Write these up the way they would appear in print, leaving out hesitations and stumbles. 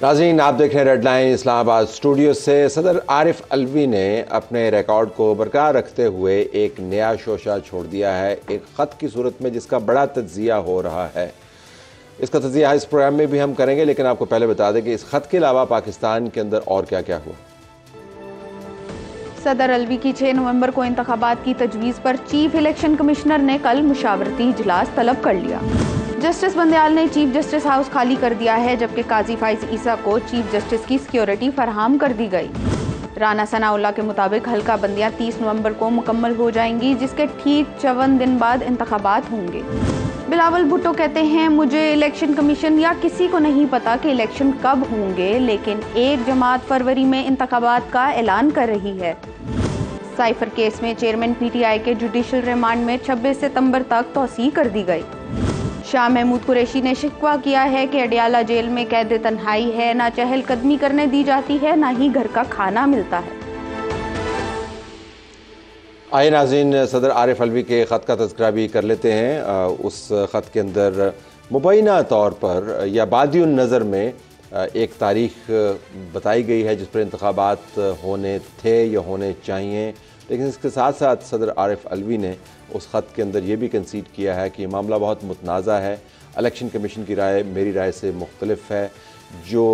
नाज़रीन, आप देख रहे हैं रेड लाइन इस्लामाबाद स्टूडियो से। सदर आरिफ अलवी ने अपने रिकॉर्ड को बरकरार रखते हुए एक नया शोशा छोड़ दिया है, एक ख़त की सूरत में जिसका बड़ा तज्ज़िया हो रहा है। इसका तज्ज़िया इस प्रोग्राम में भी हम करेंगे, लेकिन आपको पहले बता दें कि इस ख़त के अलावा पाकिस्तान के अंदर और क्या क्या हुआ। सदर अलवी की 6 नवंबर को इंतखाबात की तजवीज़ पर चीफ इलेक्शन कमिश्नर ने कल मुशावरती इजलास तलब कर लिया। जस्टिस बंदयाल ने चीफ जस्टिस हाउस खाली कर दिया है, जबकि काजी फाइज ईसा को चीफ जस्टिस की सिक्योरिटी फराहम कर दी गई। राना सनाउल्लाह के मुताबिक हल्का बंदियां 30 नवंबर को मुकम्मल हो जाएंगी, जिसके ठीक 54 दिन बाद इंतखाबात होंगे। बिलावल भुट्टो कहते हैं, मुझे इलेक्शन कमीशन या किसी को नहीं पता कि इलेक्शन कब होंगे, लेकिन एक जमात फरवरी में इंतखाबात का ऐलान कर रही है। साइफर केस में चेयरमैन पीटीआई के जुडिशल रिमांड में 26 सितंबर तक तौसीह कर दी गई। शाह महमूद कुरैशी ने शिकवा किया है कि अडियाला जेल में कैद तन्हाई है, ना चहलकदमी करने दी जाती है, ना ही घर का खाना मिलता है। आइए नाज़रीन, सदर आरिफ अलवी के ख़त का तज़किरा भी कर लेते हैं। उस ख़त के अंदर मुबैना तौर पर या बादियुन नज़र में एक तारीख़ बताई गई है जिस पर इंतखाबात होने थे या होने चाहिए, लेकिन इसके साथ साथ सदर आरिफ अलवी ने उस ख़त के अंदर ये भी कंसीड किया है कि ये मामला बहुत मुतनाज़ा है। इलेक्शन कमीशन की राय मेरी राय से मुख्तलिफ है, जो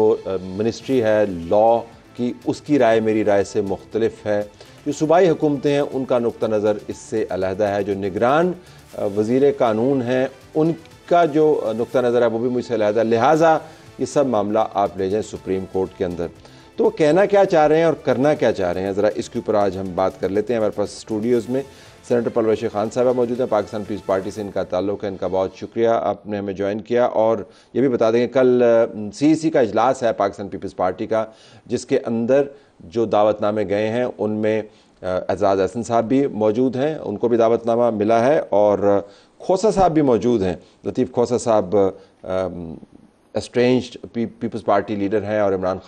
मिनिस्ट्री है लॉ की उसकी राय मेरी राय से मुख्तलिफ है, जो सूबाई हुकूमतें हैं उनका नुक्ता नज़र इससे अलहदा है, जो निगरान वज़ीर कानून हैं उनका जो नुक्ता नज़र है वो भी मुझसे अलहदा, लिहाजा ये सब मामला आप ले जाएँ सुप्रीम कोर्ट के अंदर। तो वो कहना क्या चाह रहे हैं और करना क्या चाह रहे हैं, ज़रा इसके ऊपर आज हम बात कर लेते हैं। हमारे पास स्टूडियोज़ में सेनेटर परवेश खान साहब मौजूद हैं, पाकिस्तान पीपल्स पार्टी से इनका ताल्लुक़ है। इनका बहुत शुक्रिया, आपने हमें ज्वाइन किया। और ये भी बता देंगे कल सीईसी का इजलास है पाकिस्तान पीपल्स पार्टी का, जिसके अंदर जो दावतनामे गए हैं उनमें एजाज़ अहसन साहब भी मौजूद हैं, उनको भी दावतनामा मिला है, और खोसा साहब भी मौजूद हैं। लतीफ़ खोसा साहब एस्ट्रेंज्ड पीपल्स पार्टी लीडर हैं और इमरान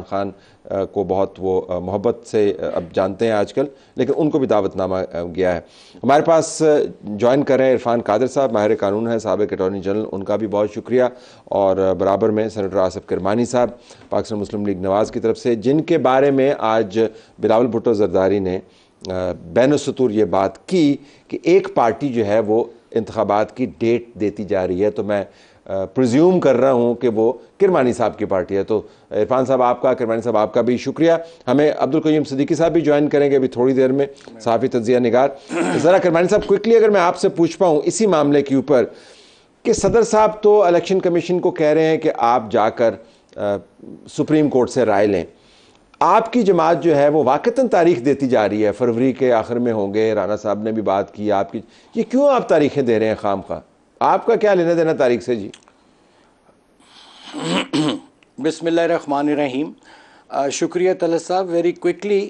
खान को बहुत वो मोहब्बत से अब जानते हैं आजकल, लेकिन उनको भी दावतनामा गया है। हमारे पास ज्वाइन कर रहे हैं इरफान कादिर साहब, माहिर कानून हैं, साबिक़ अटॉर्नी जनरल, उनका भी बहुत शुक्रिया। और बराबर में सेनेटर आसिफ किरमानी साहब पाकिस्तान मुस्लिम लीग नवाज़ की तरफ से, जिनके बारे में आज बिलावल भुट्टो ज़रदारी ने बैन-उस-सतूर ये बात की कि एक पार्टी जो है वो इंतखाबात की डेट देती जा रही है, तो मैं प्रिज्यूम कर रहा हूं कि वो किरमानी साहब की पार्टी है। तो इरफान साहब आपका, किरमानी साहब आपका भी शुक्रिया। हमें अब्दुल कयूम सिद्दीकी साहब भी ज्वाइन करेंगे अभी थोड़ी देर में, सहाफ़ी तज्ज़िया निगार। ज़रा किरमानी साहब क्विकली अगर मैं आपसे पूछ पाऊँ इसी मामले के ऊपर कि सदर साहब तो इलेक्शन कमीशन को कह रहे हैं कि आप जाकर सुप्रीम कोर्ट से राय लें, आपकी जमात जो है वो वाक़तन तारीख देती जा रही है, फरवरी के आखिर में होंगे, राना साहब ने भी बात की आपकी, ये क्यों आप तारीखें दे रहे हैं खाम खा? आपका क्या लेना देना तारीख से जी? बिस्मिल्लाहिर्रहमानिर्रहीम। शुक्रिया तलत साहब। वेरी क्विकली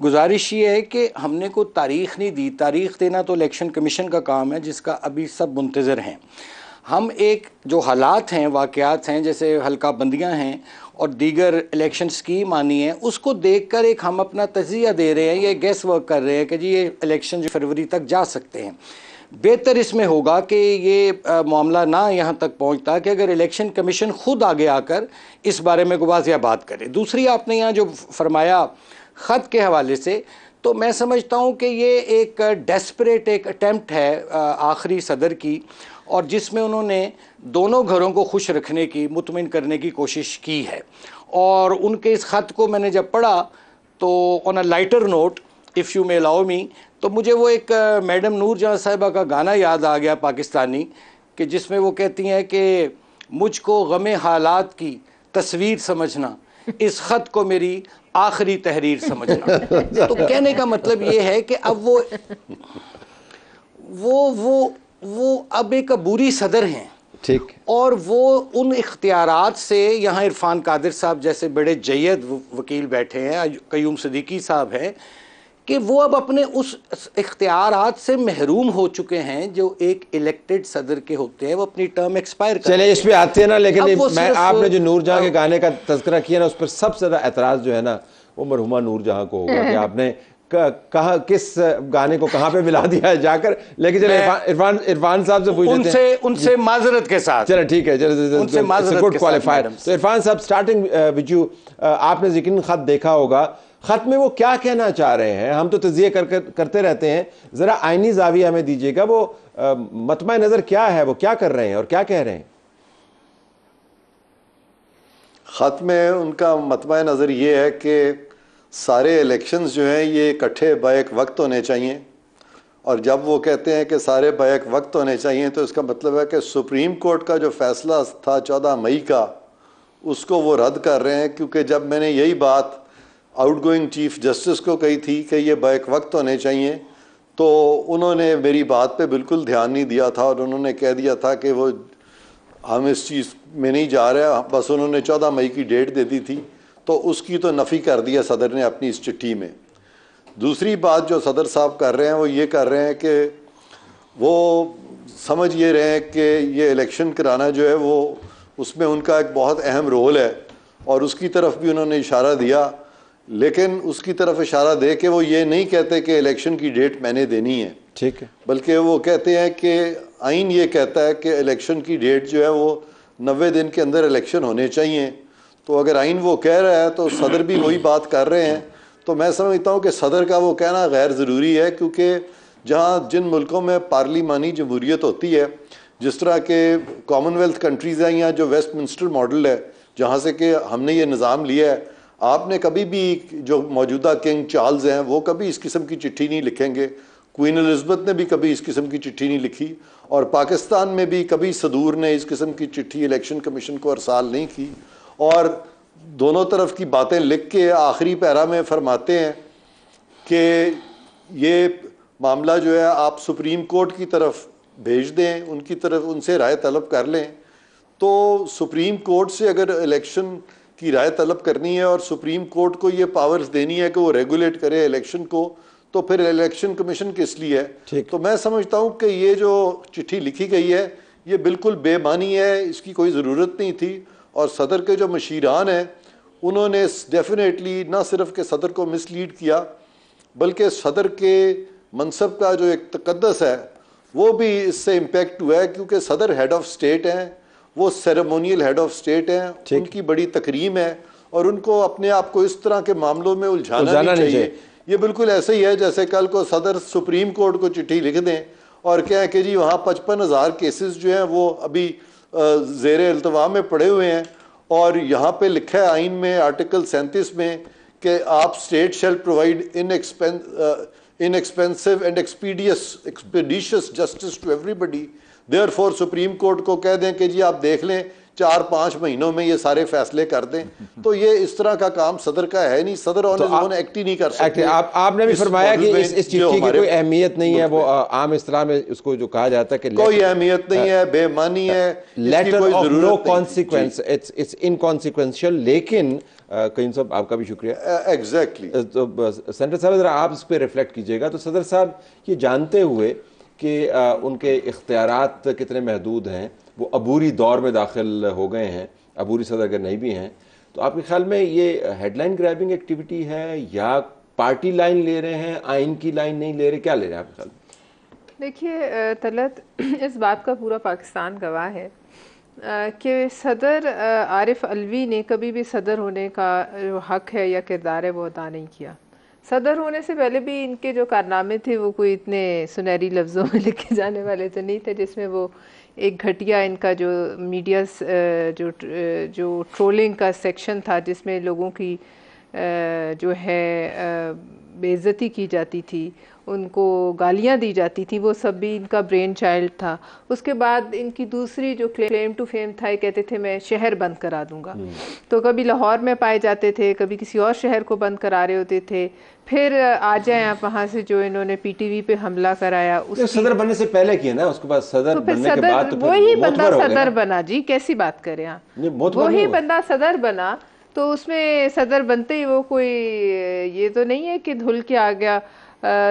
गुजारिश ये है कि हमने को तारीख़ नहीं दी, तारीख़ देना तो इलेक्शन कमीशन का काम है, जिसका अभी सब मुंतज़र हैं। हम एक जो हालात हैं, वाक़यात हैं, जैसे हल्का बंदियाँ हैं और दीगर इलेक्शन स्कीम आनी है, उसको देख कर एक हम अपना तज़िया दे रहे हैं, ये गैस वर्क कर रहे हैं कि जी ये इलेक्शन जो फरवरी तक जा सकते हैं। बेहतर इसमें होगा कि ये मामला ना यहाँ तक पहुँचता कि अगर इलेक्शन कमीशन ख़ुद आगे आकर इस बारे में वाज़िया बात करे। दूसरी, आपने यहाँ जो फरमाया ख़त के हवाले से, तो मैं समझता हूँ कि ये एक डेस्परेट एक अटैम्प्ट है आखिरी सदर की, और जिसमें उन्होंने दोनों घरों को खुश रखने की, मुतमिन करने की कोशिश की है। और उनके इस ख़त को मैंने जब पढ़ा तो on a lighter note, if you may allow me, तो मुझे वो एक मैडम नूर जहाँ साहिबा का गाना याद आ गया पाकिस्तानी, कि जिसमें वो कहती हैं कि मुझको गमे हालात की तस्वीर समझना, इस ख़त को मेरी आखिरी तहरीर समझना। तो कहने का मतलब ये है कि अब वो अब एक अबूरी सदर हैं, ठीक, और वो उन इख्तियारात से, यहाँ इरफान कादिर साहब जैसे बड़े जय्यद वकील बैठे हैं, कयूम सिद्दीकी साहब हैं, कि वो अब अपने उस इख्तियारात से महरूम हो चुके हैं जो एक इलेक्टेड सदर के होते हैं, वो अपनी टर्म एक्सपायर कर। चले इस पे आते हैं ना, लेकिन मैं आपने जो नूरजहां के गाने का तज़किरा किया ना, उस पर सबसे ज़्यादा एतराज़ जो है ना वो मरहुमा नूरजहां को होगा कि आपने कहाँ किस गाने को कहाँ पे मिला दिया है जाकर, लेकिन चले इरफान साहब से पूछ लेते हैं उनसे माजरत के साथ। चलो ठीक है, चलो गुड क्वालिफायर। तो इरफान साहब, स्टार्टिंग विद यू, आपने यकीनन खत देखा होगा, खत में वो क्या कहना चाह रहे हैं? हम तो तज़िये करते रहते हैं, जरा आईनी जाविया में दीजिएगा, वो मतमा नजर क्या है, वो क्या कर रहे हैं और क्या कह रहे हैं? खत में उनका मतमा नज़र ये है कि सारे इलेक्शंस जो हैं ये इकट्ठे बैक वक्त होने चाहिए, और जब वो कहते हैं कि सारे बैक वक्त होने चाहिए तो इसका मतलब है कि सुप्रीम कोर्ट का जो फैसला था 14 मई का, उसको वो रद्द कर रहे हैं। क्योंकि जब मैंने यही बात आउटगोइंग चीफ जस्टिस को कही थी कि ये बैक वक्त होने चाहिए, तो उन्होंने मेरी बात पे बिल्कुल ध्यान नहीं दिया था और उन्होंने कह दिया था कि वो हम इस चीज़ में नहीं जा रहे। बस उन्होंने 14 मई की डेट दे दी थी, तो उसकी तो नफ़ी कर दिया सदर ने अपनी इस चिट्ठी में। दूसरी बात जो सदर साहब कर रहे हैं वो ये कर रहे हैं कि वो समझ ये रहे हैं कि ये इलेक्शन कराना जो है वो उसमें उनका एक बहुत अहम रोल है, और उसकी तरफ भी उन्होंने इशारा दिया। लेकिन उसकी तरफ इशारा दे के वो ये नहीं कहते कि इलेक्शन की डेट मैंने देनी है, ठीक है, बल्कि वो कहते हैं कि आइन ये कहता है कि इलेक्शन की डेट जो है वो 90 दिन के अंदर इलेक्शन होने चाहिए। तो अगर आइन वो कह रहा है तो सदर भी वही बात कर रहे हैं। तो मैं समझता हूँ कि सदर का वो कहना गैर ज़रूरी है, क्योंकि जहाँ जिन मुल्कों में पार्लिमानी जमहूरियत होती है, जिस तरह के कॉमनवेल्थ कंट्रीज़ हैं या जो वेस्टमिंस्टर मॉडल है जहाँ से कि हमने ये निज़ाम लिया है, आपने कभी भी जो मौजूदा किंग चार्ल्स हैं वो कभी इस किस्म की चिट्ठी नहीं लिखेंगे, क्वीन एलिज़ाबेथ ने भी कभी इस किस्म की चिट्ठी नहीं लिखी, और पाकिस्तान में भी कभी सदूर ने इस किस्म की चिट्ठी इलेक्शन कमीशन को अरसाल नहीं की। और दोनों तरफ की बातें लिख के आखिरी पैरा में फरमाते हैं कि ये मामला जो है आप सुप्रीम कोर्ट की तरफ भेज दें, उनकी तरफ उनसे राय तलब कर लें। तो सुप्रीम कोर्ट से अगर इलेक्शन की राय तलब करनी है और सुप्रीम कोर्ट को ये पावर्स देनी है कि वो रेगुलेट करे इलेक्शन को, तो फिर इलेक्शन कमीशन किस लिए है? तो मैं समझता हूँ कि ये जो चिट्ठी लिखी गई है ये बिल्कुल बेमानी है, इसकी कोई ज़रूरत नहीं थी। और सदर के जो मशीरान हैं उन्होंने डेफिनेटली ना सिर्फ के सदर को मिसलीड किया, बल्कि सदर के मनसब का जो एक तकद्दस है वो भी इससे इम्पेक्ट हुआ है, क्योंकि सदर हेड ऑफ स्टेट हैं, वो सेरेमोनियल हेड ऑफ स्टेट हैं, उनकी बड़ी तकरीम है, और उनको अपने आप को इस तरह के मामलों में उलझाना नहीं चाहिए। ये बिल्कुल ऐसे ही है जैसे कल को सदर सुप्रीम कोर्ट को चिट्ठी लिख दें और कहें कि जी वहाँ 55,000 केसेस जो हैं वो अभी ज़ेर इल्तवा में पड़े हुए हैं, और यहाँ पे लिखा है आइन में आर्टिकल 37 में कि आप state shall provide inexpensive and expeditious justice to everybody. Therefore Supreme Court को कह दें कि जी आप देख लें 4-5 महीनों में ये सारे फैसले कर दें, तो ये इस तरह का काम सदर का है नहीं। सदर ऑन एक्ट ही नहीं कर सकते। आपने भी फरमाया कि इस चिट्ठी की कोई अहमियत नहीं है, वो आम इस्लाम में उसको जो कहा जाता है कि कोई अहमियत नहीं है, बेमानी है, letter of no consequence, it's inconsequential. लेकिन कईम साहब आपका भी शुक्रिया। एग्जैक्टली। तो सेंटर साहब जरा आप इस पर रिफ्लेक्ट कीजिएगा। तो सदर साहब ये जानते हुए कि उनके इख्तियारात कितने महदूद हैं, वो अबूरी दौर में दाखिल हो गए हैं, अबूरी सदर अगर नहीं भी हैं, तो आपके ख्याल में ये हेडलाइन ग्रैबिंग एक्टिविटी है या पार्टी लाइन ले रहे हैं, आइन की लाइन नहीं ले रहे, क्या ले रहे हैं आपके ख्याल में? देखिए तलत, इस बात का पूरा पाकिस्तान गवाह है कि सदर आरिफ अलवी ने कभी भी सदर होने का जो हक है या किरदार है वो अदा नहीं किया। सदर होने से पहले भी इनके जो कारनामे थे वो कोई इतने सुनहरी लफ्ज़ों में लिखे जाने वाले तो नहीं थे, जिसमें वो एक घटिया इनका जो मीडिया जो ट्रोलिंग का सेक्शन था, जिसमें लोगों की जो है बेइज्जती की जाती थी, उनको गालियां दी जाती थी, वो सब भी इनका ब्रेन चाइल्ड था। उसके बाद इनकी दूसरी जो क्लेम टू फेम था, ये कहते थे मैं शहर बंद करा दूंगा। तो कभी लाहौर में पाए जाते थे, कभी किसी और शहर को बंद करा रहे होते थे। फिर आ जाए आप वहाँ से जो इन्होंने पीटीवी पे हमला कराया, उसकी सदर बनने से पहले किया ना, उसके बाद सदर बनने के बाद तो वही बंदा सदर बना। जी कैसी बात करें आप, वही बंदा सदर बना, तो उसमें सदर बनते ही वो कोई ये तो नहीं है कि धुल के आ गया,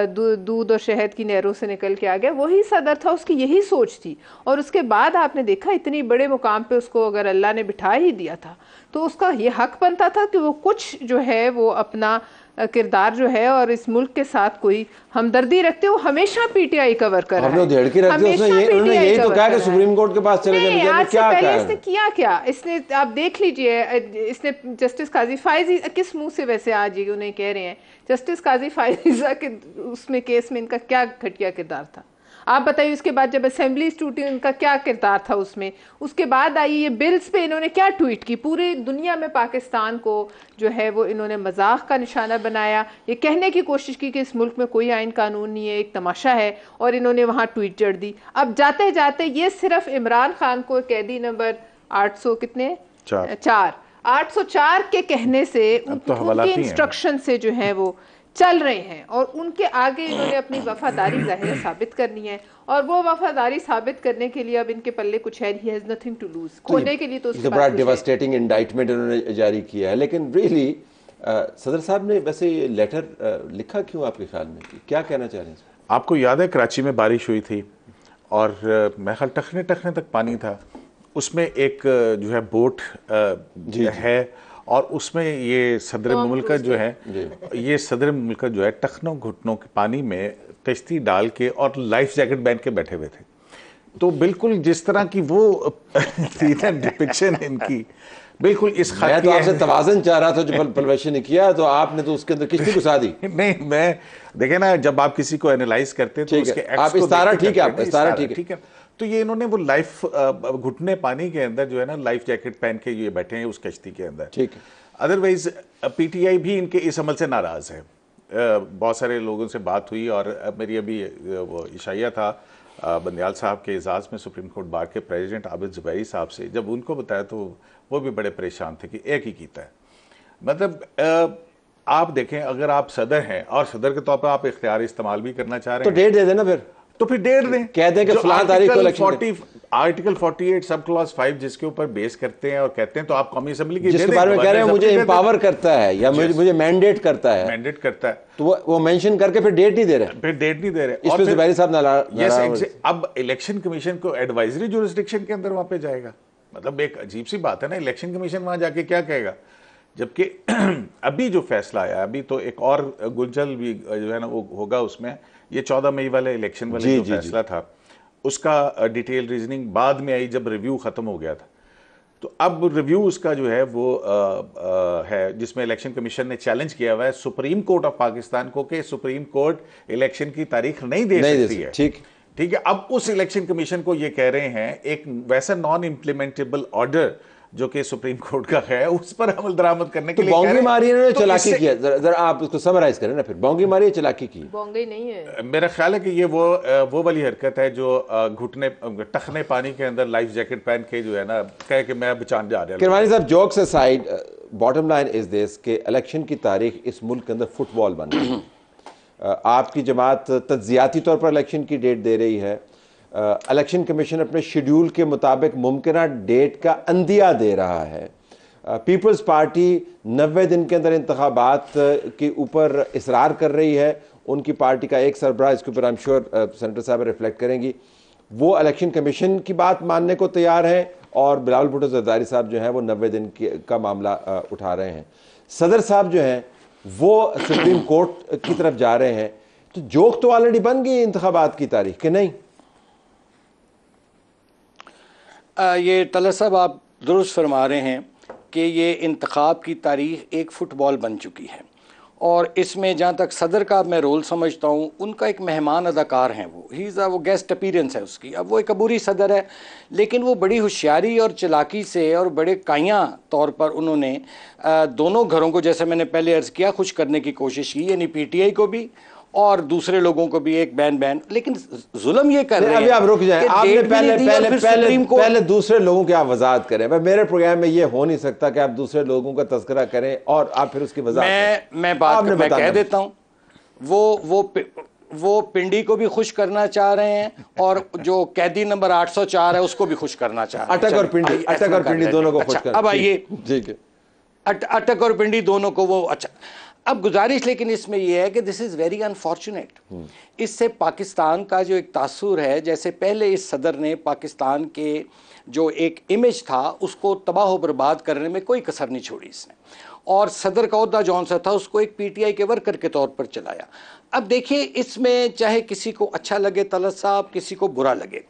दूध और शहद की नहरों से निकल के आ गया। वही सदर था, उसकी यही सोच थी। और उसके बाद आपने देखा इतनी बड़े मुकाम पे उसको अगर अल्लाह ने बिठा ही दिया था तो उसका ये हक बनता था कि वो कुछ जो है वो अपना किरदार जो है और इस मुल्क के साथ कोई हमदर्दी रखते हो, हमेशा पीटीआई कवर कर रहा है। उन्होंने यही तो कहा कि सुप्रीम कोर्ट के पास चले जाने। आज से पहले इसने किया क्या? इसने, आप देख लीजिए, इसने जस्टिस काजी फायज, किस मुंह से वैसे आज ये उन्हें कह रहे हैं जस्टिस काजी फायजा के उसमें केस में इनका क्या घटिया किरदार था? आप बताइए। उसके बाद जब असेंबली टूटी उनका क्या किरदार था उसमें? उसके बाद आई ये बिल्स पे इन्होंने क्या ट्वीट की, पूरी दुनिया में पाकिस्तान को जो है वो इन्होंने मजाक का निशाना बनाया, ये कहने की कोशिश की कि इस मुल्क में कोई आइन कानून नहीं है, एक तमाशा है, और इन्होंने वहाँ ट्वीट जड़ दी। अब जाते जाते ये सिर्फ इमरान खान को कैदी नंबर 800 कितने 804 के कहने से उनके इंस्ट्रक्शन से जो है वो चल रहे हैं, और उनके आगे इन्होंने अपनी वफादारी जाहिर साबित करनी है, और वो वफादारी साबित करने के लिए अब इनके पल्ले कुछ है, he has nothing to lose. खोने के लिए तो बड़ा डिवास्टेटिंग इंडाइटमेंट उन्होंने जारी किया है। लेकिन रियली सदर साहब ने वैसे ये लेटर लिखा क्यों आपके ख्याल में, क्या कहना चाह रहे हैं? आपको याद है कराची में बारिश हुई थी और मैं ख्याल टखने तक पानी था, उसमें एक जो है बोट है, और उसमें ये सदर मुमलकत जो है, ये सदर मुमलकत जो है टखनों घुटनों के पानी में कश्ती डाल के और लाइफ जैकेट पहन के बैठे हुए थे। तो बिल्कुल जिस तरह की वो डिपिक्शन इनकी, बिल्कुल इस मैं तो आपसे तवाज़न चाह रहा था जो पलवशी ने किया, तो आपने तो उसके अंदर किश्ती घुसा दी। नहीं, मैं देखे ना, जब आप किसी को एनालाइज करते हैं तो उसके आप इस्तारा ठीक है, आप इस्तारा ठीक है। तो ये इन्होंने वो लाइफ घुटने पानी के अंदर जो है ना लाइफ जैकेट पहन के ये बैठे हैं उस कश्ती के अंदर, ठीक है। अदरवाइज पीटीआई भी इनके इस अमल से नाराज है। बहुत सारे लोगों से बात हुई, और मेरी अभी वो इशाया था बंदियाल साहब के एजाज़ में सुप्रीम कोर्ट बार के प्रेसिडेंट आबिद ज़ुबैरी साहब से, जब उनको बताया तो वो भी बड़े परेशान थे कि एक ही कीता है। मतलब आप देखें, अगर आप सदर हैं और सदर के तौर पर आप इख्तियार इस्तेमाल भी करना चाह रहे हैं तो डेट दे देना, फिर डेट दें, कह दें कि फलां तारीख को इलेक्शन। आर्टिकल 48 सब क्लॉज 5 जिसके ऊपर बेस करते हैं और कहते हैं तो आप कौमी असेंबली की जिसके बारे में कह रहे हैं मुझे एम्पावर करता है या मुझे मैंडेट करता है, तो वो मेंशन करके फिर डेट नहीं दे रहे, इस पे ज़ुबैरी साहब नाराज। अब इलेक्शन कमीशन को एडवाइजरी जुरिस्डिक्शन के अंदर वहां पे जाएगा। मतलब एक अजीब सी बात है ना, इलेक्शन कमीशन वहां जाके क्या कहेगा, जबकि अभी जो फैसला आया, अभी तो एक और गुंजल भी जो है ना वो होगा उसमें, ये 14 मई वाले इलेक्शन वाले जो फैसला था उसका डिटेल रीजनिंग बाद में आई जब रिव्यू खत्म हो गया था। तो अब रिव्यू उसका जो है वो है जिसमें इलेक्शन कमीशन ने चैलेंज किया हुआ है सुप्रीम कोर्ट ऑफ पाकिस्तान को कि सुप्रीम कोर्ट इलेक्शन की तारीख नहीं दे सकती है। ठीक है। अब उस इलेक्शन कमीशन को ये कह रहे हैं एक वैसा नॉन इम्प्लीमेंटेबल ऑर्डर जो कि सुप्रीम कोर्ट का है उस पर अमल दरामद करने के लिए बोंगी मारी है, तो चलाकी किया। जरा आप उसको समराइज करें ना, फिर बोंगी मारी है, चलाकी की। बोंगी नहीं है, मेरा ख्याल है कि ये वो वाली हरकत है जो घुटने टखने पानी के अंदर लाइफ जैकेट पहन के जो है ना कहे कि मैं बचाने जा रहा हूं। किरमानी साहब, jokes aside, bottom line is this कि इलेक्शन की तारीख इस मुल्क के अंदर फुटबॉल बन रही है। आपकी जमात तज्जियाती तौर पर इलेक्शन की डेट दे रही है, इलेक्शन कमीशन अपने शेड्यूल के मुताबिक मुमकिना डेट का अंदिया दे रहा है, पीपल्स पार्टी 90 दिन के अंदर इंतखाबात के ऊपर इसरार कर रही है, उनकी पार्टी का एक सरबराह, इसके ऊपर आई एम श्योर सेनेटर साहब रिफ्लेक्ट करेंगी, वो इलेक्शन कमीशन की बात मानने को तैयार है, और बिलावल भुट्टो ज़रदारी साहब जो हैं वो 90 दिन का मामला उठा रहे हैं। सदर साहब जो हैं वो सुप्रीम कोर्ट की तरफ जा रहे हैं। तो जोक तो ऑलरेडी बन गई इंतखाबात की तारीख के नहीं? ये तलत साहब आप दुरुस्त फरमा रहे हैं कि ये इंतखाब की तारीख एक फ़ुटबॉल बन चुकी है, और इसमें जहाँ तक सदर का मैं रोल समझता हूँ, उनका एक मेहमान अदाकार हैं वो गेस्ट अपीयरेंस है उसकी। अब वो एक अबूरी सदर है, लेकिन वो बड़ी होशियारी और चालाकी से और बड़े काया तौर पर उन्होंने दोनों घरों को, जैसे मैंने पहले अर्ज़ किया, खुश करने की कोशिश की, यानी पीटीआई को भी और दूसरे लोगों को भी एक बैन। लेकिन जुल्म ये कर रहे हैं। अभी आप रुक जाएं, आपने पहले दूसरे लोगों की आप वजाहत करें। मेरे प्रोग्राम में ये हो नहीं सकता कि आप दूसरे लोगों का तस्करा करें और आप फिर उसकी वजाहत मैं कह देता हूं, वो पिंडी को भी खुश करना चाह रहे हैं, और जो कैदी नंबर 804 है उसको भी खुश करना चाह रहे हैं। अटक और पिंडी दोनों को खुश करना। अब आइए, ठीक है, अटक और पिंडी दोनों को वो अच्छा। अब गुजारिश लेकिन इसमें यह है कि दिस इज़ वेरी अनफॉर्चुनेट। इससे पाकिस्तान का जो एक तासुर है, जैसे पहले इस सदर ने पाकिस्तान के जो एक इमेज था उसको तबाह व बर्बाद करने में कोई कसर नहीं छोड़ी इसने, और सदर का ओहदा जौन सा था उसको एक पीटीआई के वर्कर के तौर पर चलाया। अब देखिए, इसमें चाहे किसी को अच्छा लगे तलत साहब, किसी को बुरा लगे,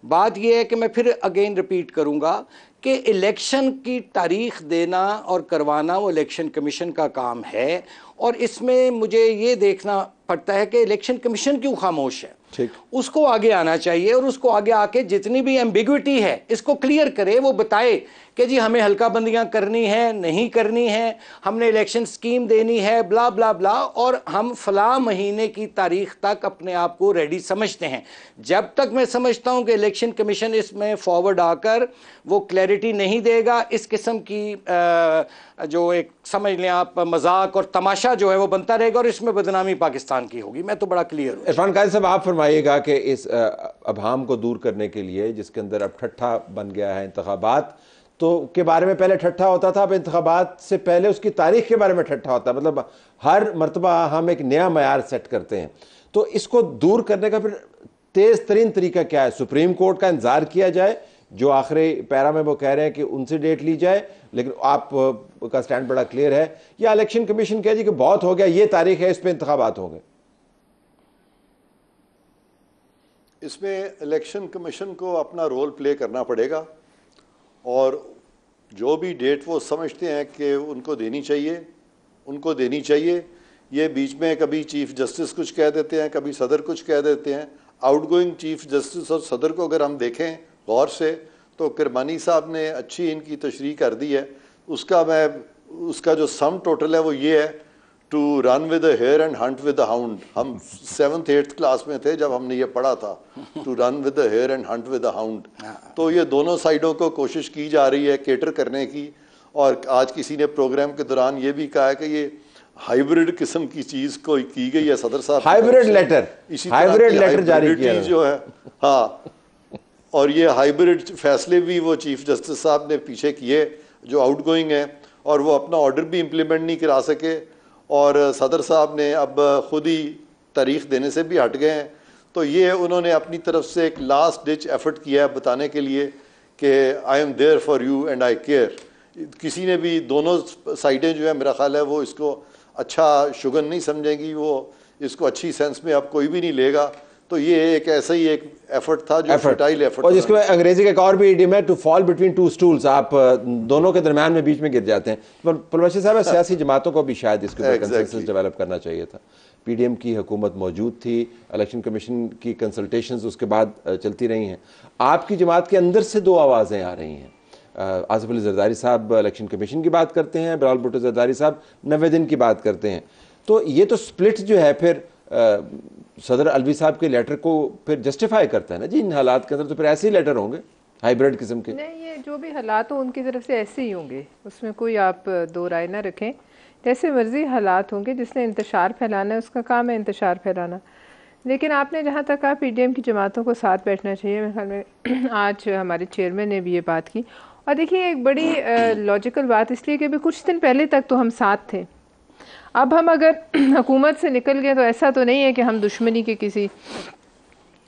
बात यह है कि मैं फिर अगेन रिपीट करूंगा कि इलेक्शन की तारीख देना और करवाना वो इलेक्शन कमीशन का काम है, और इसमें मुझे ये देखना पड़ता है कि इलेक्शन कमीशन क्यों खामोश है। ठीक, उसको आगे आना चाहिए और उसको आगे आके जितनी भी एम्बिग्विटी है इसको क्लियर करे, वो बताए कि जी हमें हल्का बंदियां करनी है, नहीं करनी है, हमने इलेक्शन स्कीम देनी है, ब्ला ब्ला ब्ला, और हम फला महीने की तारीख तक अपने आप को रेडी समझते हैं। जब तक मैं समझता हूं कि इलेक्शन कमीशन इसमें फॉरवर्ड आकर वो क्लैरिटी नहीं देगा, इस किस्म की जो एक समझ लें आप मजाक और तमाशा जो है वो बनता रहेगा और इसमें बदनामी पाकिस्तान की होगी। मैं तो बड़ा क्लियर हूँ। इरफान काजी साहब, आप फरमाइएगा कि इस अभाम को दूर करने के लिए, जिसके अंदर अब ठट्ठा बन गया है इंतखाबात, तो के बारे में पहले ठट्ठा होता था, अब इंतखाबात से पहले उसकी तारीख के बारे में ठट्ठा होता है, मतलब हर मरतबा हम एक नया मयार सेट करते हैं। तो इसको दूर करने का फिर तेज़ तरीन तरीका क्या है? सुप्रीम कोर्ट का इंतज़ार किया जाए, जो आखिरी पैरा में वो कह रहे हैं कि उनसे डेट ली जाए, लेकिन आप का स्टैंड बड़ा क्लियर है, या इलेक्शन कमीशन कह जी कि बहुत हो गया, ये तारीख है, इस पर इंतखाबात होंगे? इसमें इलेक्शन कमीशन को अपना रोल प्ले करना पड़ेगा, और जो भी डेट वो समझते हैं कि उनको देनी चाहिए, उनको देनी चाहिए। ये बीच में कभी चीफ जस्टिस कुछ कह देते हैं, कभी सदर कुछ कह देते हैं। आउटगोइंग चीफ जस्टिस और सदर को अगर हम देखें गौर से, तो किरमानी साहब ने अच्छी इनकी तशरीह कर दी है। उसका जो सम टोटल है वो ये है, to run with the hare and hunt with the hound. हम 7th 8th क्लास में थे जब हमने ये पढ़ा था, to run with the hare and hunt with the hound. तो ये दोनों साइडों को कोशिश की जा रही है केटर करने की। और आज किसी ने प्रोग्राम के दौरान ये भी कहा है कि ये हाइब्रिड किस्म की चीज को की गई है सदर साहब, हाइब्रिड लेटर, इसी हाइब्रिड लेटर जारी किया जो है। हाँ, और ये हाइब्रिड फैसले भी वो चीफ जस्टिस साहब ने पीछे किए जो आउटगोइंग है, और वो अपना ऑर्डर भी इम्प्लीमेंट नहीं करा सके, और सदर साहब ने अब खुद ही तारीख देने से भी हट गए हैं। तो ये उन्होंने अपनी तरफ से एक लास्ट डिच एफर्ट किया है बताने के लिए कि I am there for you and I care. किसी ने भी, दोनों साइडें जो है मेरा ख्याल है वो इसको अच्छा शुगन नहीं समझेंगी, वो इसको अच्छी सेंस में अब कोई भी नहीं लेगा। तो ये एक ऐसा ही एक एफर्ट था जो फर्टाइल एफर्ट, और जिसको अंग्रेजी का एक और भी इडियम है, to fall between two stools, आप दोनों के दरमियान में बीच में गिर जाते हैं। पर परवशी साहब, सियासी जमातों को भी शायद इसके ऊपर कंसेंसस डेवलप करना चाहिए था। पीडीएम की हुकूमत मौजूद थी, इलेक्शन कमीशन की कंसल्टेशंस उसके बाद चलती रही हैं। आपकी जमात के अंदर से दो आवाज़ें आ रही हैं। आसिफ अली जरदारी साहब इलेक्शन कमीशन की बात करते हैं, बिलावल भुट्टो जरदारी साहब 90 दिन की बात करते हैं। तो ये तो स्प्लिट जो है फिर सदर अलवी साहब के लेटर को फिर जस्टिफाई करता है ना जी। इन हालात के अंदर तो फिर ऐसे ही लेटर होंगे हाइब्रिड किस्म के। नहीं, ये जो भी हालात हो उनकी तरफ से ऐसे ही होंगे, उसमें कोई आप दो राय ना रखें। जैसे मर्जी हालात होंगे, जिसने इंतशार फैलाना है उसका काम है इंतशार फैलाना। लेकिन आपने जहाँ तक कहा पीडीएम की जमातों को साथ बैठना चाहिए, मेरे ख्याल में आज हमारे चेयरमैन ने भी ये बात की। और देखिए, एक बड़ी लॉजिकल बात इसलिए कि अभी कुछ दिन पहले तक तो हम साथ थे। अब हम अगर हुकूमत से निकल गए तो ऐसा तो नहीं है कि हम दुश्मनी के किसी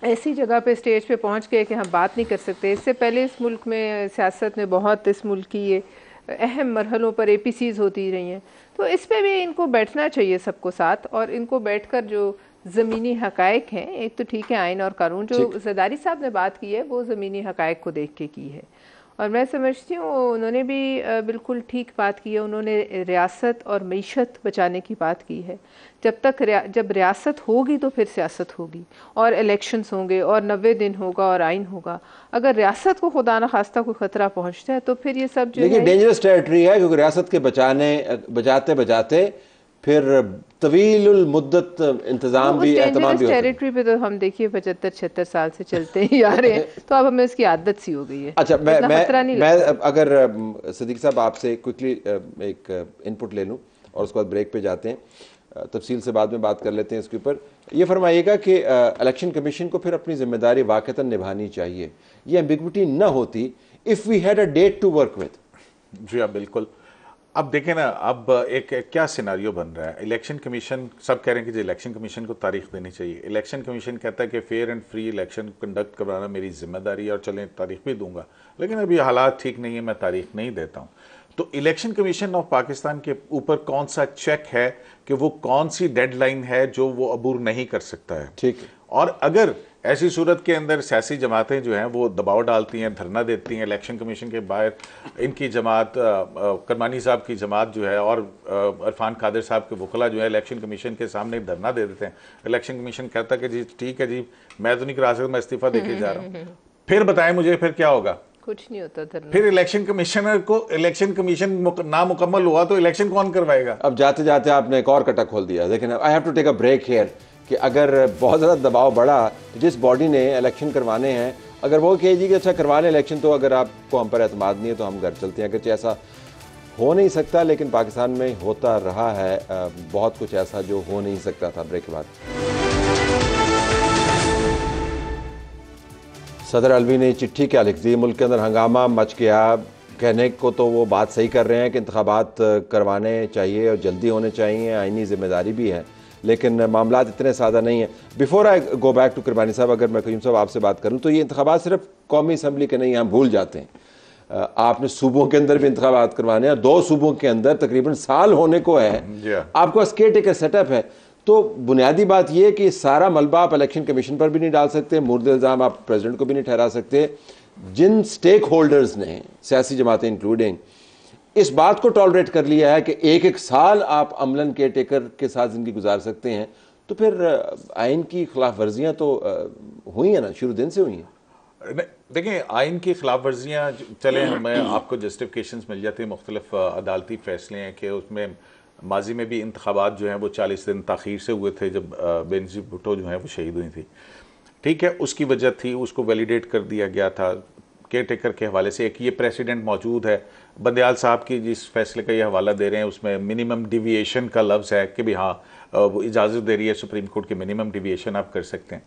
ऐसी जगह पे स्टेज पे पहुंच गए कि हम बात नहीं कर सकते। इससे पहले इस मुल्क में सियासत में बहुत इस मुल्क की ये अहम मरहलों पर एपीसीज होती रही हैं। तो इस पे भी इनको बैठना चाहिए सबको साथ, और इनको बैठकर जो ज़मीनी हकायक हैं, एक तो ठीक है आइन और कानून, जो जरदारी साहब ने बात की है वो ज़मीनी हकायक को देख के की है, और मैं समझती हूँ उन्होंने भी बिल्कुल ठीक बात की है। उन्होंने रियासत और मईशत बचाने की बात की है। जब रियासत होगी तो फिर सियासत होगी, और इलेक्शंस होंगे, और 90 दिन होगा, और आइन होगा। अगर रियासत को खुदा न खास्ता कोई खतरा पहुँचता है तो फिर ये सब जो है डेंजरस टेरिटरी है, क्योंकि रियासत के बचाते बचाते फिर तवील मुद्दत इंतजाम भी एहतमाम भी टेरिटरी पे तो हम देखिए 75-76 साल से चलते ही आ रहे हैं, तो अब हमें उसकी आदत सी हो गई है। अच्छा, मैं अगर सदीक साहब आपसे क्विकली एक इनपुट ले लूं और उसके बाद ब्रेक पे जाते हैं, तफसील से बाद में बात कर लेते हैं इसके ऊपर। ये फरमाइएगा कि इलेक्शन कमीशन को फिर अपनी जिम्मेदारी वाक़तन निभानी चाहिए, ये एम्बिग्विटी न होती if we had a date to work with. जी हाँ, बिल्कुल। अब देखें ना, अब एक क्या सिनारियो बन रहा है। इलेक्शन कमीशन, सब कह रहे हैं कि इलेक्शन कमीशन को तारीख देनी चाहिए। इलेक्शन कमीशन कहता है कि fair and free election conduct करवाना मेरी जिम्मेदारी है और चलें तारीख भी दूंगा, लेकिन अभी हालात ठीक नहीं है, मैं तारीख नहीं देता हूँ। तो इलेक्शन कमीशन ऑफ पाकिस्तान के ऊपर कौन सा चेक है कि वो कौन सी डेडलाइन है जो वो अबूर नहीं कर सकता है। ठीक है। और अगर ऐसी सूरत के अंदर सियासी जमातें जो हैं वो दबाव डालती हैं, धरना देती हैं इलेक्शन कमीशन के बाहर, इनकी जमात करमानी साहब की जमात जो है और इरफान कादिर साहब के वकला जो है इलेक्शन कमीशन के सामने धरना दे देते हैं, इलेक्शन कमीशन कहता है कि जी ठीक है जी, मैं तो नहीं करा सकता, मैं इस्तीफा देके जा रहा हूँ, फिर बताएं मुझे फिर क्या होगा? कुछ नहीं होता धरना। फिर इलेक्शन कमिश्नर को, इलेक्शन कमीशन नामुकम्मल हुआ तो इलेक्शन कौन करवाएगा? अब जाते जाते आपने एक और कटा खोल दिया। लेकिन I have to take a break here कि अगर बहुत ज़्यादा दबाव बढ़ा तो जिस बॉडी ने इलेक्शन करवाने हैं, अगर वो कहेगी कि अच्छा करवा लें इलेक्शन, तो अगर आपको हम पर एतमाद नहीं है तो हम घर चलते हैं। अगर ऐसा हो नहीं सकता, लेकिन पाकिस्तान में होता रहा है बहुत कुछ ऐसा जो हो नहीं सकता था। ब्रेक के बाद सदर अलवी ने चिट्ठी क्या लिख दी? मुल्क के अंदर हंगामा मच गया। कहने को तो वो बात सही कर रहे हैं कि इंतखाबात करवाने चाहिए और जल्दी होने चाहिए, आईनी जिम्मेदारी भी है, लेकिन मामला इतने सादा नहीं है। Before I go back to Qurbani sahab, अगर मैं कयूम साहब आपसे बात करूं तो ये इंतखाबात सिर्फ कौमी असम्बली के नहीं, हम भूल जाते हैं। आपने सूबों के अंदर भी इंतखाबात करवाने हैं, 2 सूबों के अंदर तकरीबन साल होने को है, आपके पास केयर टेकर सेटअप है। तो बुनियादी बात यह कि सारा मलबा आप इलेक्शन कमीशन पर भी नहीं डाल सकते, मुर्द इल्ज़ाम आप प्रेसिडेंट को भी नहीं ठहरा सकते। जिन स्टेक होल्डर्स ने, सियासी जमातें इंक्लूडिंग, इस बात को टॉलरेट कर लिया है कि एक साल आप अमलन केयर टेकर के साथ जिंदगी गुजार सकते हैं, तो फिर आइन की खिलाफ वर्जियाँ तो हुई हैं ना, शुरू दिन से हुई हैं। देखिए, आइन की खिलाफ वर्जियाँ चले, हमें आपको जस्टिफिकेशंस मिल जाती हैं, मुख्तलिफ अदालती फैसले हैं कि उसमें माजी में भी इंतखाबात जो हैं वो 40 दिन ताख़ीर से हुए थे जब बेनज़ीर भुट्टो जो हैं वो शहीद हुई थी। ठीक है, उसकी वजह थी, उसको वैलिडेट कर दिया गया था केयर टेकर के हवाले से। एक ये प्रेसिडेंट मौजूद है, बंदयाल साहब की जिस फैसले का ये हवाला दे रहे हैं उसमें मिनिमम डिविएशन का लफ्ज़ है कि भी हाँ वो इजाज़त दे रही है सुप्रीम कोर्ट के, मिनिमम डिविएशन आप कर सकते हैं।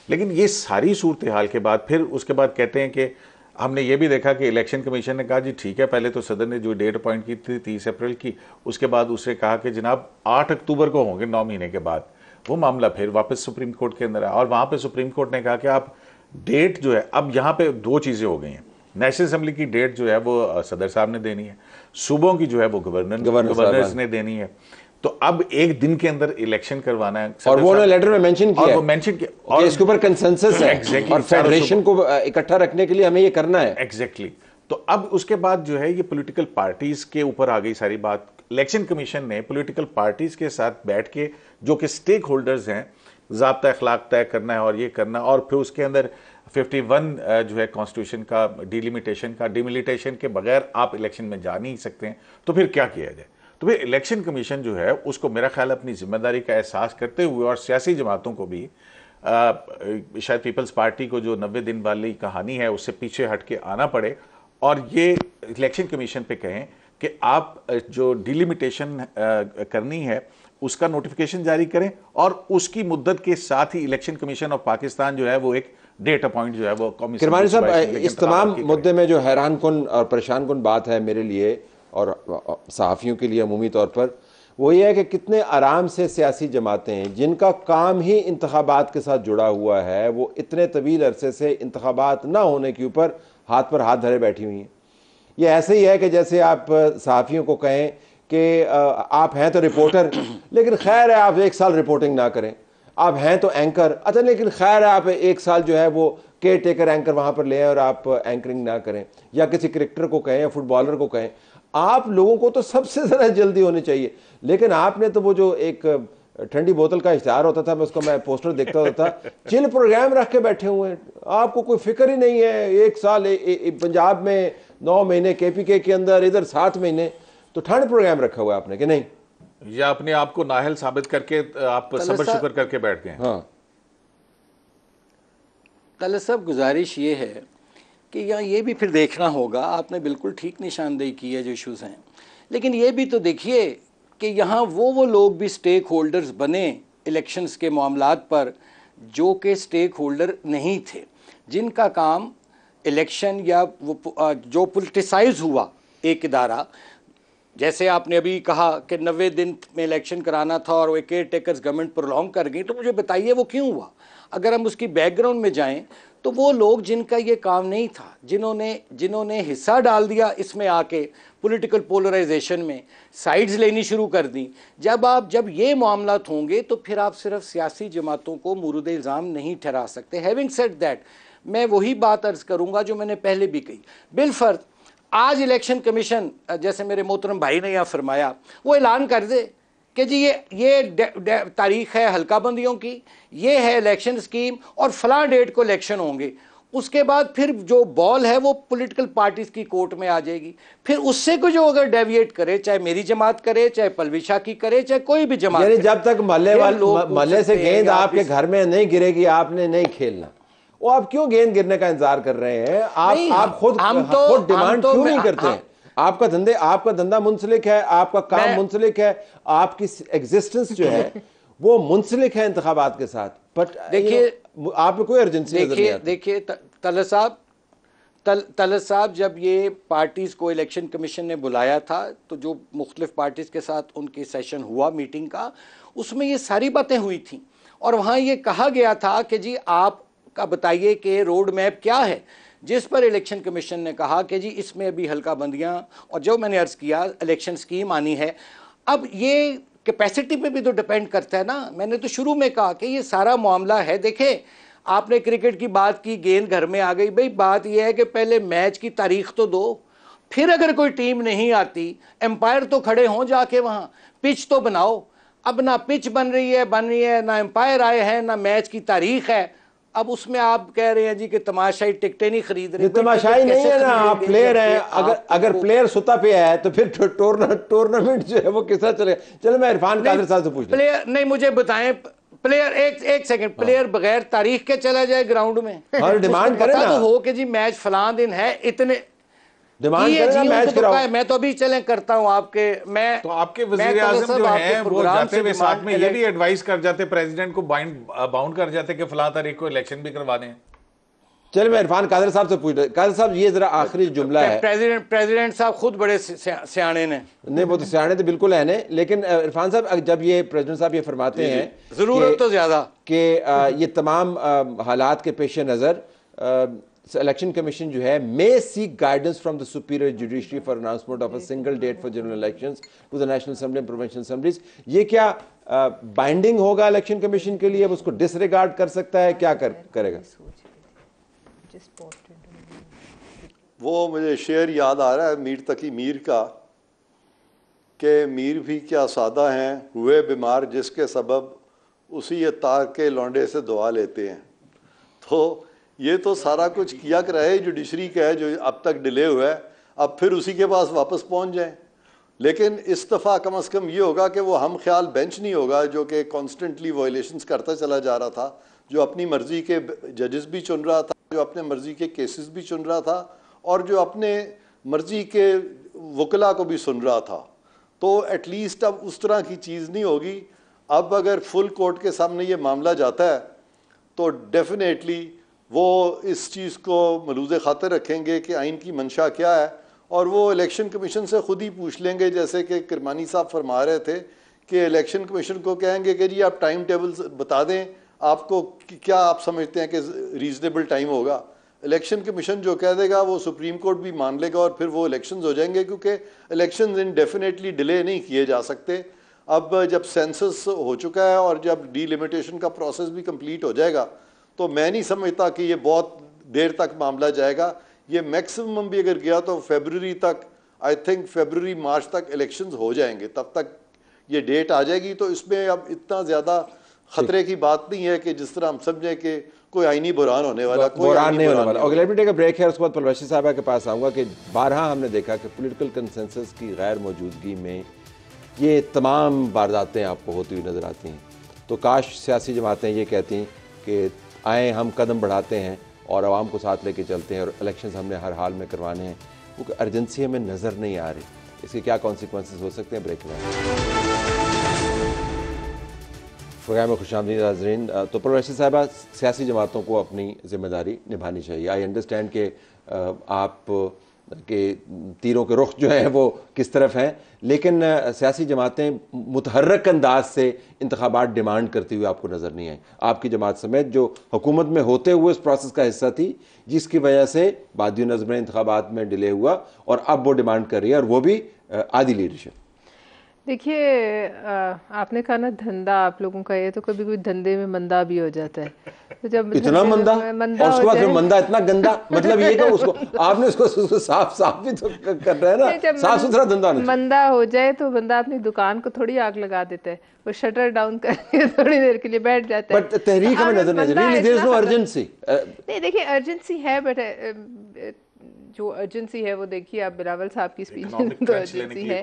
लेकिन ये सारी सूरत हाल के बाद फिर उसके बाद कहते हैं कि हमने ये भी देखा कि इलेक्शन कमीशन ने कहा जी ठीक है, पहले तो सदर ने जो डेट अपॉइंट की थी 30 अप्रैल की, उसके बाद उसने कहा कि जनाब 8 अक्टूबर को होंगे, 9 महीने के बाद। वो मामला फिर वापस सुप्रीम कोर्ट के अंदर आया और वहाँ पे सुप्रीम कोर्ट ने कहा कि आप डेट जो है, अब यहाँ पे 2 चीज़ें हो गई हैं। नेशनल असम्बली की डेट जो है वो सदर साहब ने देनी है, सूबों की जो है वो गवर्नर्स ने देनी है। तो अब एक दिन के अंदर इलेक्शन करवाना है और वो लेटर में मेंशन किया, और वो मेंशन किया और इसके ऊपर कंसेंसस है exactly, और फेडरेशन को इकट्ठा रखने के लिए हमें ये करना है। एग्जैक्टली तो अब उसके बाद जो है ये पॉलिटिकल पार्टीज के ऊपर आ गई सारी बात। इलेक्शन कमीशन ने पॉलिटिकल पार्टीज के साथ बैठ के, जो कि स्टेक होल्डर्स हैं, ज़ाब्ता अखलाक तय करना है और ये करना, और फिर उसके अंदर 51 जो है कॉन्स्टिट्यूशन का डिलिमिटेशन का, डिमिलिटेशन के बगैर आप इलेक्शन में जा नहीं सकते हैं। तो फिर क्या किया जाए? तो फिर इलेक्शन कमीशन जो है उसको मेरा ख्याल अपनी जिम्मेदारी का एहसास करते हुए, और सियासी जमातों को भी शायद पीपल्स पार्टी को जो 90 दिन वाली कहानी है उससे पीछे हट के आना पड़े और ये इलेक्शन कमीशन पे कहें कि आप जो डिलिमिटेशन करनी है उसका नोटिफिकेशन जारी करें और उसकी मुद्दत के साथ ही इलेक्शन कमीशन ऑफ पाकिस्तान जो है वो एक डेट अपॉइंट जो है वो किरमानी साहब, इस तमाम मुद्दे में जो हैरान कुन और परेशान कुन बात है मेरे लिए और सहाफ़ियों के लिए अमूमी तौर पर, वो ये है कि कितने आराम से सियासी जमातें हैं जिनका काम ही इंतखाबात के साथ जुड़ा हुआ है, वो इतने तवील अरसे से इंतखाबात ना होने के ऊपर हाथ पर हाथ धरे बैठी हुई हैं। ये ऐसे ही है कि जैसे आप सहाफ़ियों को कहें कि आप हैं तो रिपोर्टर, लेकिन खैर है आप 1 साल रिपोर्टिंग ना करें। आप हैं तो एंकर, अच्छा लेकिन खैर है आप 1 साल जो है वो केयर टेकर एंकर वहाँ पर ले आए और आप एंकरिंग ना करें। या किसी क्रिकेटर को कहें या फुटबॉलर को कहें, आप लोगों को तो सबसे ज़्यादा जल्दी होनी चाहिए, लेकिन आपने तो वो जो एक ठंडी बोतल का इश्तिहार होता था, मैं उसको मैं पोस्टर देखता होता था, चिल प्रोग्राम रख के बैठे हुए हैं, आपको कोई फिक्र ही नहीं है। 1 साल पंजाब में 9 महीने, KPK के अंदर इधर 7 महीने, तो ठंड प्रोग्राम रखा हुआ है आपने कि नहीं? या अपने आप को नाहल साबित करके आप सब्र शुक्र करके बैठ गए? हाँ तलत साहब, गुजारिश ये है कि यहाँ ये भी फिर देखना होगा, आपने बिल्कुल ठीक निशानदेही की है जो इश्यूज़ हैं, लेकिन ये भी तो देखिए कि यहाँ वो लोग भी स्टेक होल्डर्स बने इलेक्शंस के मामलात पर जो कि स्टेक होल्डर नहीं थे, जिनका काम इलेक्शन या वो जो पोलिटिसाइज हुआ एक इदारा, जैसे आपने अभी कहा कि 90 दिन में इलेक्शन कराना था और वो केयर टेकर्स गवर्नमेंट प्रोलॉन्ग कर गई, तो मुझे बताइए वो क्यों हुआ? अगर हम उसकी बैकग्राउंड में जाएं तो वो लोग जिनका ये काम नहीं था, जिन्होंने हिस्सा डाल दिया इसमें आके पॉलिटिकल पोलराइजेशन में साइड्स लेनी शुरू कर दी। जब ये मामलात होंगे तो फिर आप सिर्फ सियासी जमातों को मुरूद इल्ज़ाम नहीं ठहरा सकते। हैविंग सेड दैट, मैं वही बात अर्ज़ करूँगा जो मैंने पहले भी कही। बिलफर्ज आज इलेक्शन कमीशन, जैसे मेरे मोहतरम भाई ने यहाँ फरमाया, वो ऐलान कर दे कि जी ये तारीख है हल्का बंदियों की, ये है इलेक्शन स्कीम और फलां डेट को इलेक्शन होंगे। उसके बाद फिर जो बॉल है वो पॉलिटिकल पार्टीज की कोर्ट में आ जाएगी। फिर उससे को जो अगर डेविएट करे, चाहे मेरी जमात करे, चाहे पलविशा की करे, चाहे कोई भी जमात करे, जब तक महल्ले से गेंद आपके घर में नहीं गिरेगी आपने नहीं खेलना। वो आप क्यों गेंद गिरने का इंतजार कर रहे हैं? आप खुद डिमांड क्यों नहीं करते हैं? आपका धंधा मुंसलिक है, आपका काम मुंसलिक है, आपकी एग्जिस्टेंस जो है वो मुंसलिक है इंतखाबात के साथ। बट देखिए आप कोई अर्जेंसी देखिए तलत साहब, जब ये पार्टीज को इलेक्शन कमीशन ने बुलाया था तो जो मुख्तलिफ पार्टीज के साथ उनकी सेशन हुआ मीटिंग का, उसमें ये सारी बातें हुई थी और वहाँ ये कहा गया था कि जी आपका बताइए कि रोड मैप क्या है, जिस पर इलेक्शन कमीशन ने कहा कि जी इसमें अभी हल्का बंदियाँ और जो मैंने अर्ज़ किया इलेक्शन स्कीम आनी है। अब ये कैपेसिटी पे भी तो डिपेंड करता है ना। मैंने तो शुरू में कहा कि ये सारा मामला है। देखें, आपने क्रिकेट की बात की, गेंद घर में आ गई। भाई बात यह है कि पहले मैच की तारीख तो दो, फिर अगर कोई टीम नहीं आती एम्पायर तो खड़े हों जाके वहाँ, पिच तो बनाओ। अब ना पिच बन रही है, ना एम्पायर आए हैं, ना मैच की तारीख है। अब उसमें आप कह रहे हैं जी कि तमाशाई टिकटें नहीं खरीद रहे। तमाशाई नहीं है ना, आप प्लेयर हैं। अगर प्लेयर सुता पे है तो फिर टूर्नामेंट जो है वो किस तरह चलेगा? चलो मैं इरफान कादिर साहब से पूछ प्लेयर नहीं, मुझे बताएं प्लेयर एक सेकंड, प्लेयर बगैर तारीख के चला जाए ग्राउंड में? और डिमांड करे ना, तो हो कि जी मैच फलां दिन है, इतने डिमांड करे ना मैच कराओ। मैं तो अभी चले करता हूं आपके वज़ीर आज़म जो हैं वो जाते हुए साथ में ये भी एडवाइस कर जाते प्रेसिडेंट को, बाउंड कर जाते कि फलां तारीख को इलेक्शन भी करवाने हैं। चलिए मैं इरफान कादिर साहब से पूछ रहा। कादिर साहब ये जरा आखिरी जुमला है। प्रेसिडेंट साहब खुद बड़े सियाने ने। नहीं, वो तो सियाने तो बिल्कुल है ने, लेकिन इरफान साहब जब ये प्रेसिडेंट साहब ये फरमाते हैं जरूरत तो ज्यादा कि ये तमाम हालात के पेश नज़र इलेक्शन कमीशन जो है may seek guidance from the superior judiciary for announcement of a single date for general elections to the national assembly and provincial assemblies, ये क्या बाइंडिंग होगा इलेक्शन कमीशन के लिए? अब उसको डिसरिगार्ड कर सकता है, क्या करेगा? वो मुझे शेर याद आ रहा है मीर तकी मीर का कि मीर भी क्या सादा हैं हुए बीमार जिसके सबब उसी ये तार के लौंडे से दुआ लेते हैं। तो ये तो सारा कुछ किया कर रहे जुडिशरी का है जो अब तक डिले हुआ है, अब फिर उसी के पास वापस पहुंच जाएं। लेकिन इस दफ़ा कम अज़ कम ये होगा कि वो हम ख्याल बेंच नहीं होगा जो कि कॉन्स्टेंटली वायलेशंस करता चला जा रहा था, जो अपनी मर्ज़ी के जजेस भी चुन रहा था, जो अपने मर्ज़ी के केसेस भी चुन रहा था और जो अपने मर्ज़ी के वकला को भी सुन रहा था। तो एटलीस्ट अब उस तरह की चीज़ नहीं होगी। अब अगर फुल कोर्ट के सामने ये मामला जाता है तो डेफिनेटली वो इस चीज़ को मलूज़ ख़ातिर रखेंगे कि आइन की मंशा क्या है और वो इलेक्शन कमीशन से ख़ुद ही पूछ लेंगे, जैसे कि किरमानी साहब फरमा रहे थे कि इलेक्शन कमीशन को कहेंगे कि जी आप टाइम टेबल बता दें, आपको क्या आप समझते हैं कि रीज़नेबल टाइम होगा। इलेक्शन कमीशन जो कह देगा वो सुप्रीम कोर्ट भी मान लेगा और फिर वो इलेक्शंस हो जाएंगे, क्योंकि इलेक्शंस इंडेफिनेटली डिले नहीं किए जा सकते। अब जब सेंसस हो चुका है और जब डीलिमिटेशन का प्रोसेस भी कंप्लीट हो जाएगा तो मैं नहीं समझता कि ये बहुत देर तक मामला जाएगा। ये मैक्सिमम भी अगर गया तो फरवरी तक, आई थिंक फरवरी मार्च तक इलेक्शंस हो जाएंगे, तब तक ये डेट आ जाएगी। तो इसमें अब इतना ज़्यादा खतरे की बात नहीं है कि जिस तरह हम समझें कि कोई आईनी बुरहान होने वाला, कोई बुरहान नहीं होने वाला। और let me take a break है, उसके बाद परवेश साहबा के पास आऊँगा कि बारहा हमने देखा कि पॉलिटिकल कंसेंसस की गैर मौजूदगी में ये तमाम वारदातें आपको होती हुई नज़र आती हैं। तो काश सियासी जमातें ये कहती कि आए हम कदम बढ़ाते हैं और आवाम को साथ लेके चलते हैं और इलेक्शंस हमने हर हाल में करवाने हैं, क्योंकि अर्जेंसी हमें नज़र नहीं आ रही। इसके क्या कॉन्सिक्वेंसेस हो सकते हैं? ब्रेक में प्रोग्राम में खुशामदीद नाज़रीन। तो प्रोफेसर साहबा, सियासी जमातों को अपनी जिम्मेदारी निभानी चाहिए। आई अंडरस्टैंड कि आप कि तीरों के रुख जो हैं वो किस तरफ हैं, लेकिन सियासी जमातें मुतहर्रक अंदाज से इंतखाबात डिमांड करती हुई आपको नज़र नहीं आई। आपकी जमात समेत जो हुकूमत में होते हुए इस प्रोसेस का हिस्सा थी, जिसकी वजह से बादियों नज़र में इंतखाबात में डिले हुआ और अब वो डिमांड कर रही है, और वो भी आधी लीडरशिप। देखिए, आपने कहा ना धंधा आप लोगों का, ये तो कभी कोई धंधे में मंदा भी हो जाता है। तो जब इतना मंदा और उसके बाद मंदा इतना गंदा, मतलब ये कि उसको आपने उसको साफ भी तो कर रहे हैं ना, साफ सुथरा धंधा नहीं। मंदा हो जाए तो बंदा अपनी दुकान को थोड़ी आग लगा देता है, वो शटर डाउन करके थोड़ी देर के लिए बैठ जाता है। बट तहरीक हमें नजर नहीं आ रही, देयर इज नो अर्जेंसी। नहीं, देखिए अर्जेंसी है, बट जो अर्जेंसी है वो देखिए आप बिलावल साहब की स्पीच में तो अर्जेंसी है,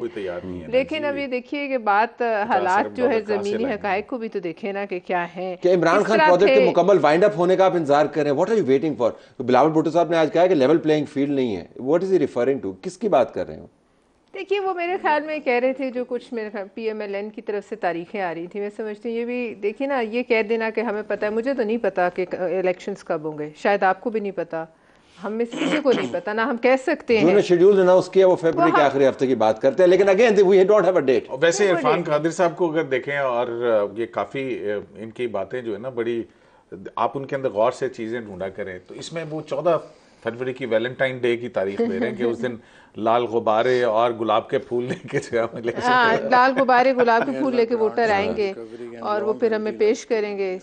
लेकिन अब ये देखिए कि बात हालात जो है ज़मीनी हक़ाइक़ को भी तो देखें ना कि क्या है। कि इमरान खान प्रोजेक्ट के मुकम्मल वाइंड अप होने का आप इंतजार कर रहे हैं, what are you waiting for? Bilawal Bhutto साहब ने आज कहा कि लेवल प्लेइंग फील्ड नहीं है, what is he referring to, किसकी बात कर रहे हो? देखिए, वो मेरे ख्याल में कह रहे थे जो कुछ मेरे ख्याल PMLN की तरफ से तारीखें आ रही थी, मैं समझती हूँ ये भी देखिए ना, ये कह देना कि हमें पता है, मुझे तो नहीं पता कि इलेक्शंस कब होंगे, शायद आपको भी नहीं पता, हम में से किसी को नहीं पता ना, हम कह सकते हैं। जो शेड्यूल अनाउंस किया वो फरवरी के आखिरी हफ्ते की बात करते हैं, लेकिन again we don't have a date. वैसे इरफान कादिर साहब को अगर देखें, और ये काफ़ी इनकी बातें जो है ना बड़ी, आप उनके अंदर गौर से चीज़ें ढूंढा करें, तो इसमें वो 14 फरवरी की वैलेंटाइन डे की तारीख दे रहे हैं कि उस दिन लाल गुब्बारे और गुलाब के फूल लेके लाल गुब्बारे गुलाब के फूल लेके वोटर आएंगे और वो फिर हमें पेश करेंगे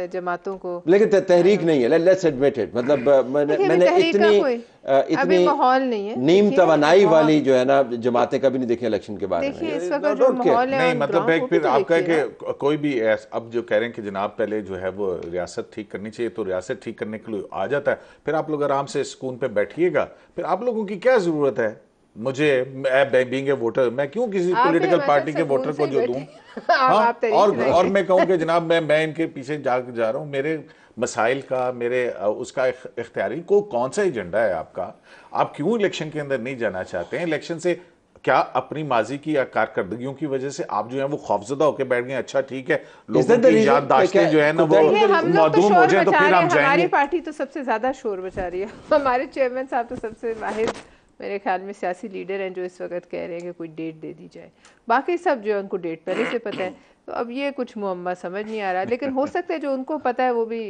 जमातों को। लेकिन तहरीक नहीं है, लेट्स एडमिट इट, मतलब मैंने इतनी माहौल नहीं है, नीम तवानाई वाली जो है ना जमातें कभी नहीं देखी इलेक्शन के बारे में। देखिए इस वक्त जो माहौल है, नहीं मतलब एक फिर आप कहें कि कोई भी अब जो कह रहे हैं कि जनाब पहले जो है वो रियासत ठीक करनी चाहिए, तो रियासत ठीक करने के लिए आ जाता है, फिर आप लोग आराम से सुकून पे बैठिएगा, फिर आप लोगों की क्या जरूरत है? मुझे बीइंग ए वोटर, मैं क्यों किसी पॉलिटिकल पार्टी के वोटर को जो दूं? और मैं कहूं कि जनाब मैं इनके पीछे जा रहा हूं, मेरे मसाइल का, मेरे उसका इख्तियारी को कौन सा एजेंडा है आपका? आप क्यों इलेक्शन के अंदर नहीं जाना चाहते हैं? इलेक्शन से क्या अपनी माजी की या कारकर्दगियों की वजह से आप जो है वो खौफजदा होकर बैठ गए? अच्छा ठीक है, लोगों की याददाश्तें जो है ना वो मादूम हो जाए तो फिर हम जाएंगे। हमारी पार्टी तो सबसे ज्यादा शोर मचा रही है, हमारे चेयरमैन साहब तो सबसे वाहिद मेरे ख्याल में सियासी लीडर हैं जो इस वक्त कह रहे हैं कि कोई डेट दे दी जाए, बाकी सब जो है उनको डेट पहले से पता है, तो अब ये कुछ मुअम्मा समझ नहीं आ रहा, लेकिन हो सकता है जो उनको पता है वो भी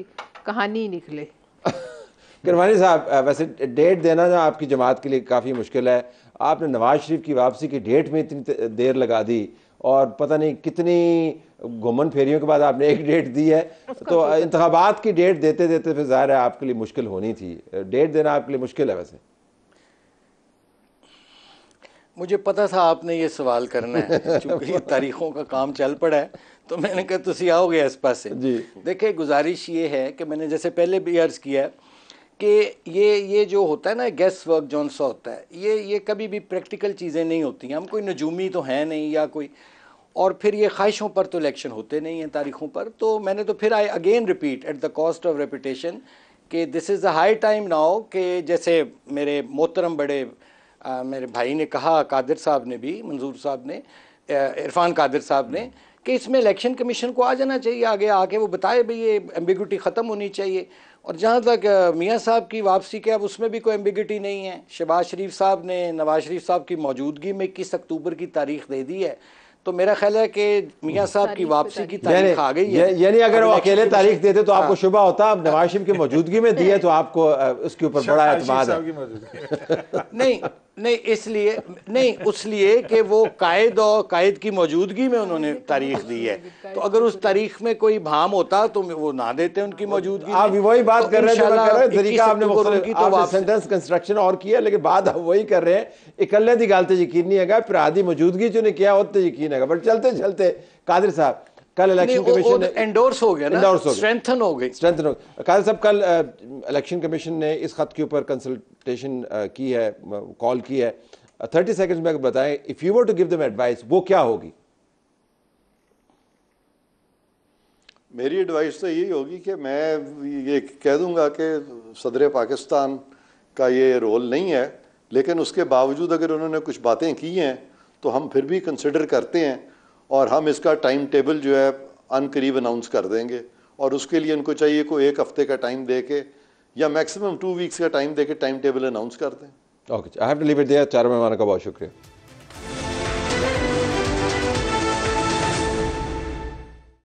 कहानी निकले। किरमानी साहब, वैसे डेट देना ना आपकी जमात के लिए काफ़ी मुश्किल है, आपने नवाज शरीफ की वापसी की डेट में इतनी देर लगा दी और पता नहीं कितनी घुमन फेरियों के बाद आपने एक डेट दी है, तो इंतखाबात की डेट देते देते फिर ज़ाहिर है आपके लिए मुश्किल होनी थी, डेट देना आपके लिए मुश्किल है। वैसे मुझे पता था आपने ये सवाल करना है, क्योंकि तारीखों का काम चल पड़ा है, तो मैंने कहा तुसी आओगे इस पास से। देखिए, गुजारिश ये है कि मैंने जैसे पहले भी अर्ज़ किया है कि ये जो होता है ना गेस वर्क जौन सा होता है, ये कभी भी प्रैक्टिकल चीज़ें नहीं होती हैं, हम कोई नजूमी तो हैं नहीं या कोई, और फिर ये ख्वाहिशों पर तो इलेक्शन होते नहीं हैं तारीखों पर। तो मैंने तो फिर I again repeat at the cost of reputation कि this is the high time now कि जैसे मेरे मोहतरम बड़े मेरे भाई ने कहा, कादिर साहब ने भी, मंजूर साहब ने, इरफान कादिर साहब ने, कि इसमें इलेक्शन कमीशन को आ जाना चाहिए आगे आके, वो बताए भाई ये एम्बिग्यूटी ख़त्म होनी चाहिए। और जहाँ तक मियाँ साहब की वापसी के, अब उसमें भी कोई एम्बिग्यूटी नहीं है। शहबाज शरीफ साहब ने नवाज शरीफ साहब की मौजूदगी में 21 अक्टूबर की तारीख दे दी है, तो मेरा ख्याल है कि मियाँ साहब की वापसी की तारीख आ गई है। यानी अगर वो अकेले तारीख देते तो आपको शुबा होता, अब नवाज शरीफ की मौजूदगी में दी है तो आपको उसके ऊपर बड़ा एतमाद है। नहीं इसलिए नहीं, उसलिए कि वो कायद और कायद की मौजूदगी में उन्होंने तारीख दी है, तो अगर उस तारीख में कोई भाम होता तो वो ना देते उनकी मौजूदगी। आप वही बात कर रहे हैं, तरीका आपने सेंटेंस कंस्ट्रक्शन और किया, लेकिन बात आप वही कर रहे हैं, इकल्ले दी गल ते यकीन नहीं है, फिर आधी मौजूदगी जो ने किया उसते यकीन है। बट चलते चलते कादिर साहब, कल इलेक्शन कमीशन एंडोर्स हो गया ना, स्ट्रेंथन हो गई। कादिर साहब, कल इलेक्शन कमीशन ने इस खत के ऊपर कंसल्टेशन की है, कॉल की है, 30 सेकंड्स में बताएं, if you were to give them advice, वो क्या होगी? मेरी एडवाइस तो यही होगी कि मैं ये कह दूंगा कि सदर पाकिस्तान का ये रोल नहीं है, लेकिन उसके बावजूद अगर उन्होंने कुछ बातें की हैं तो हम फिर भी कंसिडर करते हैं, और हम इसका टाइम टेबल जो है अनकरीब अनाउंस कर देंगे, और उसके लिए उनको चाहिए कोई 1 हफ्ते का टाइम दे के या मैक्सिमम 2 वीक्स का टाइम दे के टाइम टेबल अनाउंस कर दें। Okay, I have to leave it there. चारों मेहमानों का बहुत शुक्रिया।